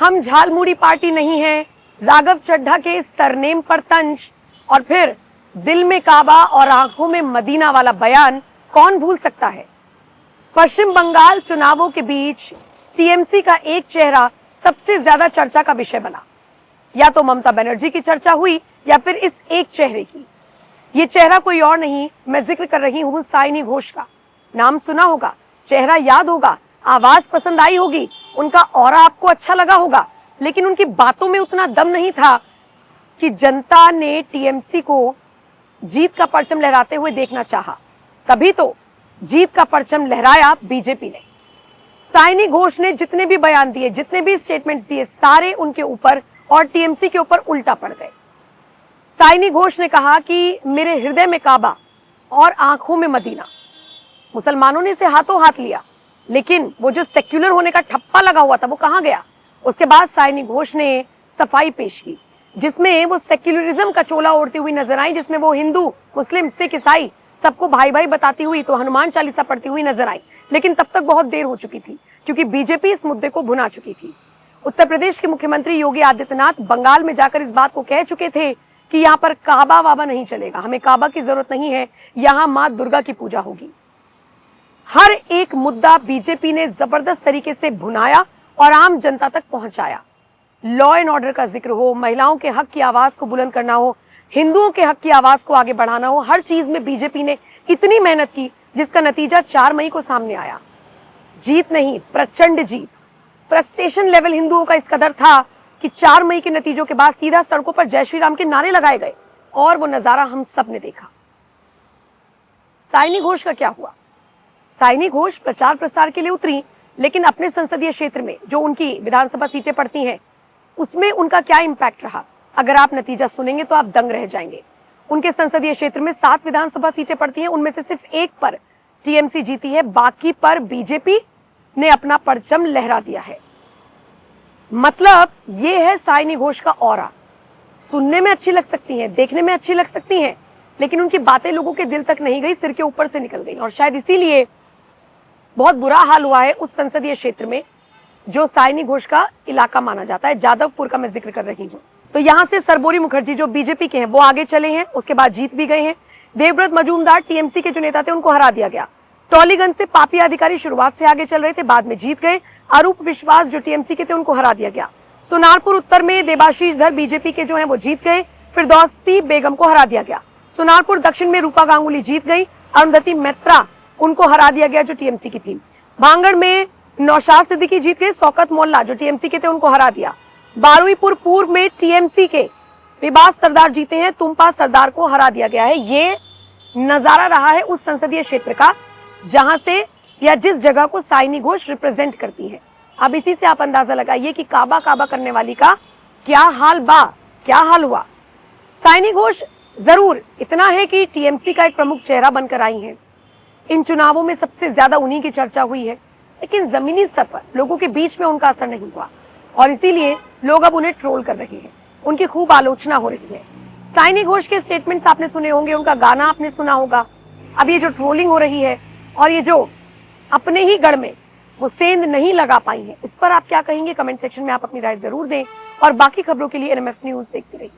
हम झालमुड़ी पार्टी नहीं है, राघव चड्ढा के सरनेम पर तंज, और फिर दिल में काबा और आंखों में मदीना वाला बयान कौन भूल सकता है। पश्चिम बंगाल चुनावों के बीच टीएमसी का एक चेहरा सबसे ज्यादा चर्चा का विषय बना। या तो ममता बनर्जी की चर्चा हुई या फिर इस एक चेहरे की। ये चेहरा कोई और नहीं, मैं जिक्र कर रही हूं साइनी घोष का। नाम सुना होगा, चेहरा याद होगा, आवाज पसंद आई होगी, उनका ऑरा आपको अच्छा लगा होगा, लेकिन उनकी बातों में उतना दम नहीं था कि जनता ने टीएमसी को जीत का परचम लहराते हुए देखना चाहा। तभी तो जीत का परचम लहराया बीजेपी ने। साइनी घोष ने जितने भी बयान दिए, जितने भी स्टेटमेंट्स दिए, सारे उनके ऊपर और टीएमसी के ऊपर उल्टा पड़ गए। साइनी घोष ने कहा कि मेरे हृदय में काबा और आंखों में मदीना। मुसलमानों ने इसे हाथों हाथ लिया, लेकिन वो जो सेक्युलर होने का ठप्पा लगा हुआ था वो कहां गया। उसके बाद साइनी घोष ने सफाई पेश की, जिसमें वो सेक्युलरिज्म का चोला ओढ़ती हुई नजर आई, जिसमें वो हिंदू, मुस्लिम, सिख, ईसाई सबको भाई भाई बताती हुई तो हनुमान चालीसा पढ़ती हुई नजर आई। लेकिन तब तक बहुत देर हो चुकी थी, क्योंकि बीजेपी इस मुद्दे को भुना चुकी थी। उत्तर प्रदेश के मुख्यमंत्री योगी आदित्यनाथ बंगाल में जाकर इस बात को कह चुके थे कि यहाँ पर काबा वाबा नहीं चलेगा, हमें काबा की जरूरत नहीं है, यहाँ माँ दुर्गा की पूजा होगी। हर एक मुद्दा बीजेपी ने जबरदस्त तरीके से भुनाया और आम जनता तक पहुंचाया। लॉ एंड ऑर्डर का जिक्र हो, महिलाओं के हक की आवाज को बुलंद करना हो, हिंदुओं के हक की आवाज को आगे बढ़ाना हो, हर चीज में बीजेपी ने इतनी मेहनत की, जिसका नतीजा 4 मई को सामने आया। जीत नहीं, प्रचंड जीत। फ्रस्ट्रेशन लेवल हिंदुओं का इस कदर था कि 4 मई के नतीजों के बाद सीधा सड़कों पर जय श्री राम के नारे लगाए गए, और वो नजारा हम सब ने देखा। साइनी घोष का क्या हुआ? साइनी घोष प्रचार प्रसार के लिए उतरी, लेकिन अपने संसदीय क्षेत्र में जो उनकी विधानसभा सीटें पड़ती हैं, उसमें उनका क्या इंपैक्ट रहा, अगर आप नतीजा सुनेंगे तो आप दंग रह जाएंगे। उनके संसदीय क्षेत्र में 7 विधानसभा सीटें पड़ती हैं, उनमें से सिर्फ 1 पर टीएमसी जीती है, बाकी पर बीजेपी ने अपना परचम लहरा दिया है। मतलब ये है साइनी घोष का ऑरा। सुनने में अच्छी लग सकती हैं, देखने में अच्छी लग सकती हैं, लेकिन उनकी बातें लोगों के दिल तक नहीं गई, सिर के ऊपर से निकल गई। और शायद इसीलिए बहुत बुरा हाल हुआ है उस संसदीय क्षेत्र में जो साइनी घोष का इलाका माना जाता है। जादवपुर का मैं जिक्र कर रही हूँ। तो यहाँ से सरबोरी मुखर्जी जो बीजेपी के हैं वो आगे चले हैं, उसके बाद जीत भी गए हैं। देवव्रत मजूमदार टीएमसी के जो नेता थे उनको हरा दिया गया। टॉलीगंज से पापी अधिकारी शुरुआत से आगे चल रहे थे, बाद में जीत गए। अरूप विश्वास जो टीएमसी के थे उनको हरा दिया गया। सोनारपुर उत्तर में देबाशीष धर बीजेपी के जो हैं वो जीत गए। फिरदौसी बेगम को हरा दिया गया। सोनारपुर दक्षिण में रूपा गांगुली जीत गई। अरुंधति मैत्रा उनको हरा दिया गया जो टीएमसी की थी। भांगड़ में नौशाद सिद्दीकी जीत गए। शौकत मोल्ला जो टीएमसी के थे उनको हरा दिया। बारुईपुर पूर्व में टीएमसी के विभास सरदार जीते हैं, तुम्पा सरदार को हरा दिया गया है। ये नजारा रहा है उस संसदीय क्षेत्र का जहां से या जिस जगह को साइनी घोष रिप्रेजेंट करती है। अब इसी से आप अंदाजा लगाइए कि काबा काबा करने वाली का क्या हाल बा, क्या हाल हुआ। साइनी घोष जरूर इतना है कि टीएमसी का एक प्रमुख चेहरा बनकर आई हैं। इन चुनावों में सबसे ज्यादा उन्हीं की चर्चा हुई है, लेकिन जमीनी स्तर पर लोगों के बीच में उनका असर नहीं हुआ, और इसीलिए लोग अब उन्हें ट्रोल कर रहे हैं, उनकी खूब आलोचना हो रही है। साइनी घोष के स्टेटमेंट्स आपने सुने होंगे, उनका गाना आपने सुना होगा। अब ये जो ट्रोलिंग हो रही है और ये जो अपने ही गढ़ में वो सेंध नहीं लगा पाई है, इस पर आप क्या कहेंगे? कमेंट सेक्शन में आप अपनी राय जरूर दें, और बाकी खबरों के लिए एनएमएफ न्यूज देखते रहिए।